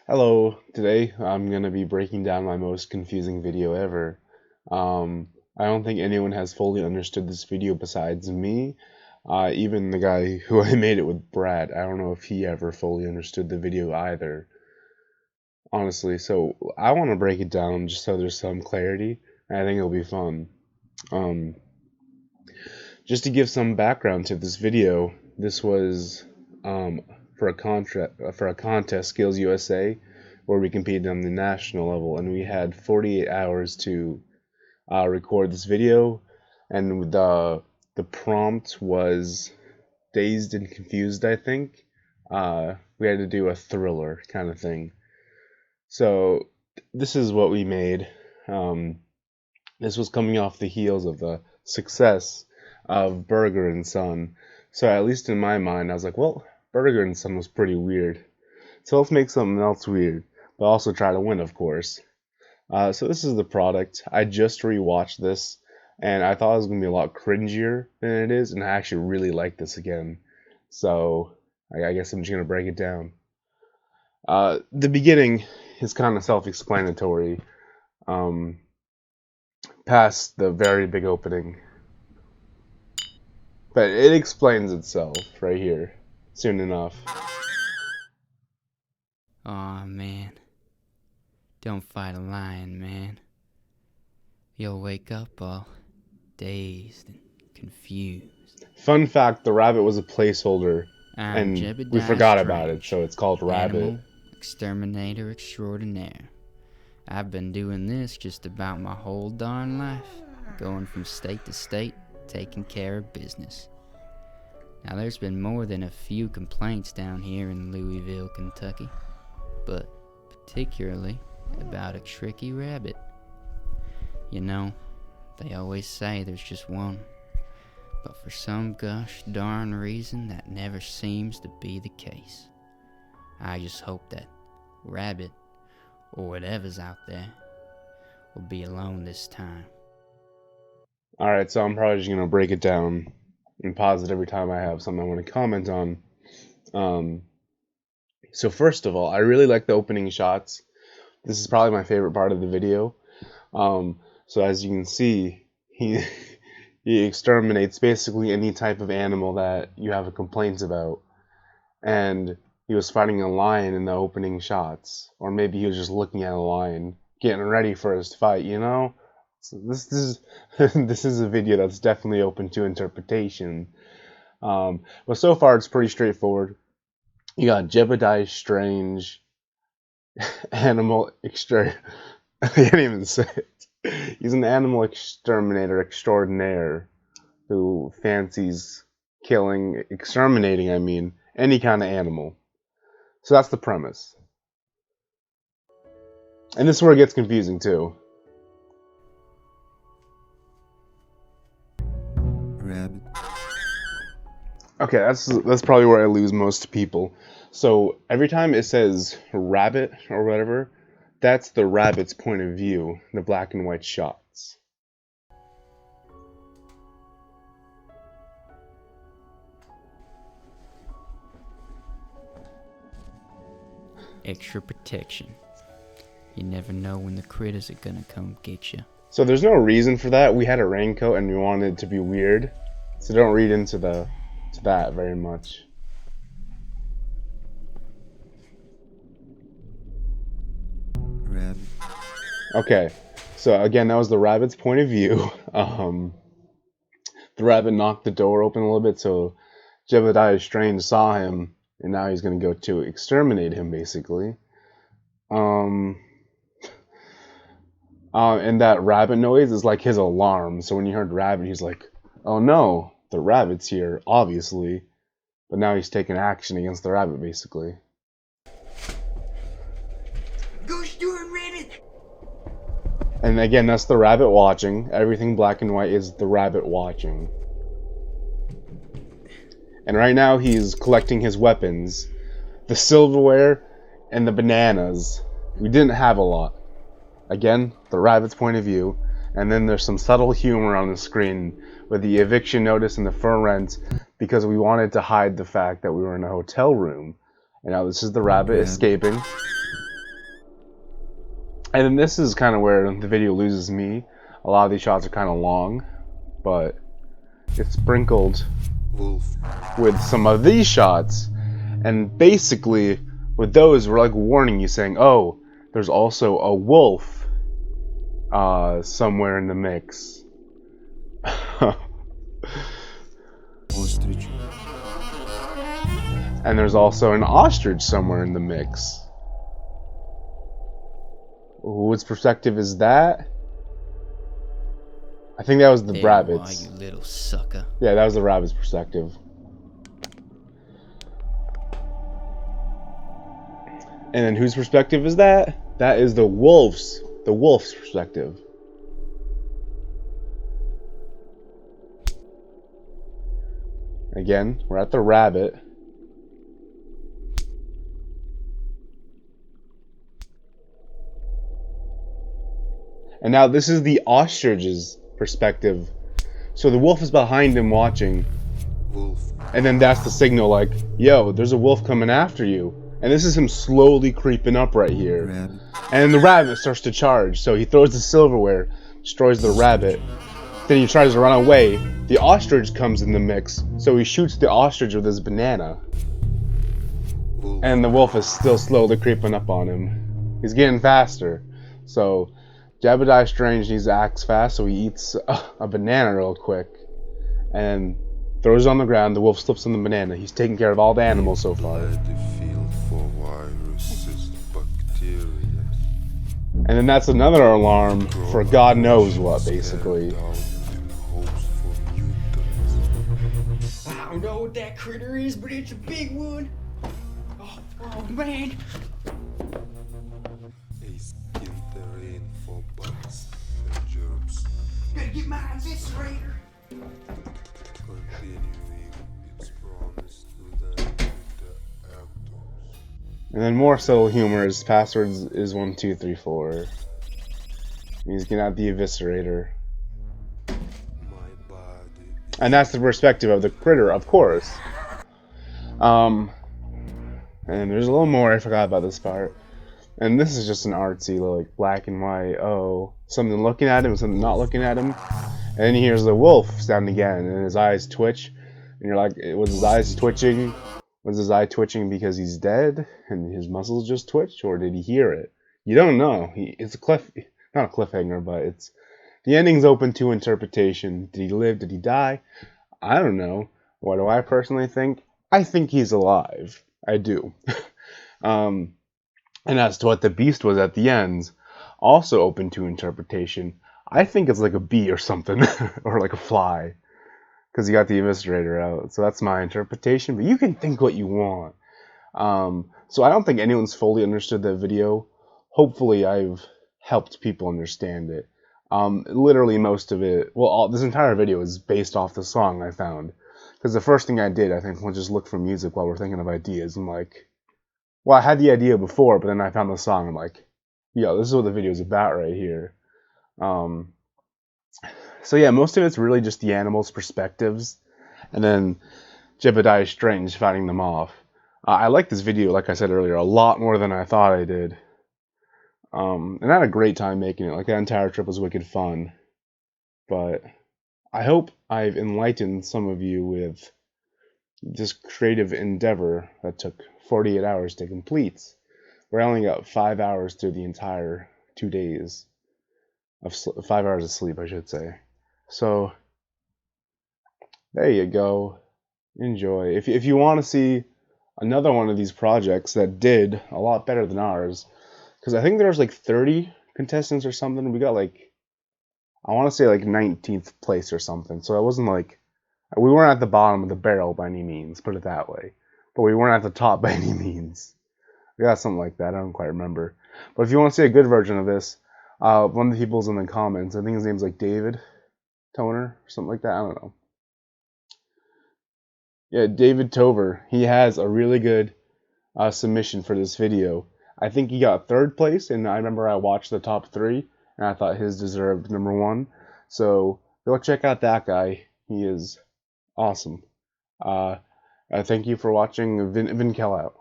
Hello, today I'm going to be breaking down my most confusing video ever. I don't think anyone has fully understood this video besides me. Even the guy who I made it with, Brad, I don't know if he ever fully understood the video either, honestly. So I want to break it down just so there's some clarity, and I think it'll be fun. Um, just to give some background to this video, this was um, for a contest, Skills USA, where we competed on the national level, and we had 48 hours to record this video, and the prompt was dazed and confused. I think we had to do a thriller kind of thing. So this is what we made. Um, this was coming off the heels of the success of Burger and Son. So at least in my mind, I was like, well, Burger and Son was pretty weird. So let's make something else weird, but also try to win, of course. So this is the product. I just rewatched this, and I thought it was gonna be a lot cringier than it is, and I actually really like this again. So I guess I'm just gonna break it down. The beginning is kind of self-explanatory. Um, Past the very big opening, but it explains itself right here soon enough. Aw, man. Don't fight a lion, man. You'll wake up all dazed and confused. Fun fact, the rabbit was a placeholder, I'm and we Jebediah forgot about it, Strange, so it's called Rabbit. Animal exterminator extraordinaire. I've been doing this just about my whole darn life, going from state to state, taking care of business. Now, there's been more than a few complaints down here in Louisville, Kentucky, but particularly about a tricky rabbit. You know, they always say there's just one, but for some gosh darn reason that never seems to be the case. I just hope that rabbit, or whatever's out there, will be alone this time. Alright, so I'm probably just gonna break it down and pause it every time I have something I want to comment on. So first of all, I really like the opening shots. This is probably my favorite part of the video. So as you can see, he he exterminates basically any type of animal that you have complaints about. And he was fighting a lion in the opening shots, or maybe he was just looking at a lion, getting ready for his fight. So this is this is a video that's definitely open to interpretation. But so far it's pretty straightforward. You got Jebediah Strange, animal exter. I can't even say it. He's an animal exterminator extraordinaire who fancies exterminating, I mean, any kind of animal. So that's the premise. And this is where it gets confusing too. Rabbit. Okay, that's probably where I lose most people. So every time it says rabbit or whatever, that's the rabbit's point of view, the black and white shots. Extra protection. You never know when the critters are gonna come get you. So there's no reason for that. We had a raincoat and we wanted it to be weird. So don't read into that very much. Rabbit. Okay, so again, that was the rabbit's point of view. The rabbit knocked the door open a little bit, so Jebediah Strange saw him, and now he's gonna go to exterminate him, basically. And that rabbit noise is like his alarm. So when he heard rabbit, he's like, "Oh no, the rabbit's here, obviously." But now he's taking action against the rabbit, basically. Ghost doing rabbit. And again, that's the rabbit watching. Everything black and white is the rabbit watching. And right now he's collecting his weapons, the silverware and the bananas. We didn't have a lot. Again, the rabbit's point of view. And then there's some subtle humor on the screen with the eviction notice and the for rent, because we wanted to hide the fact that we were in a hotel room. And now this is the rabbit escaping. And then this is kind of where the video loses me. A lot of these shots are kind of long, but it's sprinkled Wolf. with some of these shots. And basically, with those, we're like warning you, saying, oh, there's also a wolf somewhere in the mix. Ostrich. And there's also an ostrich somewhere in the mix. Whose perspective is that? I think that was the There you are, rabbit's. you little sucker. Yeah, that was the rabbit's perspective. And then whose perspective is that? That is the wolf's perspective. Again, we're at the rabbit. And now this is the ostrich's perspective. So the wolf is behind him watching. Wolf. And then that's the signal like, yo, there's a wolf coming after you. And this is him slowly creeping up right here. Rabbit. And the rabbit starts to charge. So he throws the silverware, destroys the rabbit. Then he tries to run away. The ostrich comes in the mix. So he shoots the ostrich with his banana. Wolf. And the wolf is still slowly creeping up on him. He's getting faster. So Jebediah Strange needs to act fast, so he eats a banana real quick. And throws it on the ground. The wolf slips on the banana. He's taking care of all the animals so far. The field for viruses, bacteria. And then that's another alarm for God knows what, basically. Down in hopes for mutants. I don't know what that critter is, but it's a big one. Oh man. A skin terrain for bugs and germs. Gotta get my eviscerator. Continuing its promise to them with the actors. And then more subtle humor. His password is 1234. He's getting out the eviscerator. My body is And that's the perspective of the critter, of course. And there's a little more. I forgot about this part. And this is just an artsy, like, black and white. Oh, something looking at him, something not looking at him. And then he hears the wolf sound again, and his eyes twitch. And you're like, was his eyes twitching? Was his eye twitching because he's dead and his muscles just twitched, or did he hear it? You don't know. It's not a cliffhanger, but it's the ending's open to interpretation. Did he live? Did he die? I don't know. What do I personally think? I think he's alive. I do. And as to what the beast was at the end, also open to interpretation. I think it's like a bee or something, or like a fly, because he got the eviscerator out. So that's my interpretation, but you can think what you want. So I don't think anyone's fully understood that video. Hopefully I've helped people understand it. Literally most of it, well, this entire video is based off the song I found. Because the first thing I did, I think, was just look for music while we're thinking of ideas. I'm like, well, I had the idea before, but then I found the song. I'm like, yo, this is what the video is about right here. So yeah, most of it's really just the animals' perspectives, and then Jebediah Strange fighting them off. I like this video, like I said earlier, a lot more than I thought I did. And I had a great time making it. Like, that entire trip was wicked fun. But I hope I've enlightened some of you with this creative endeavor that took 48 hours to complete. Where I only got 5 hours through the entire 2 days of 5 hours of sleep, I should say. So there you go. Enjoy. If you want to see another one of these projects that did a lot better than ours, because I think there was like 30 contestants or something. We got like, I want to say like 19th place or something. So it wasn't like, we weren't at the bottom of the barrel by any means, put it that way. But we weren't at the top by any means. We got something like that. I don't quite remember. But if you want to see a good version of this, one of the people's in the comments, I think his name's like David Toner or something like that. I don't know. Yeah, David Tover. He has a really good submission for this video. I think he got 3rd place, and I remember I watched the top 3, and I thought his deserved number 1. So go check out that guy. He is awesome. Thank you for watching. Vincal out.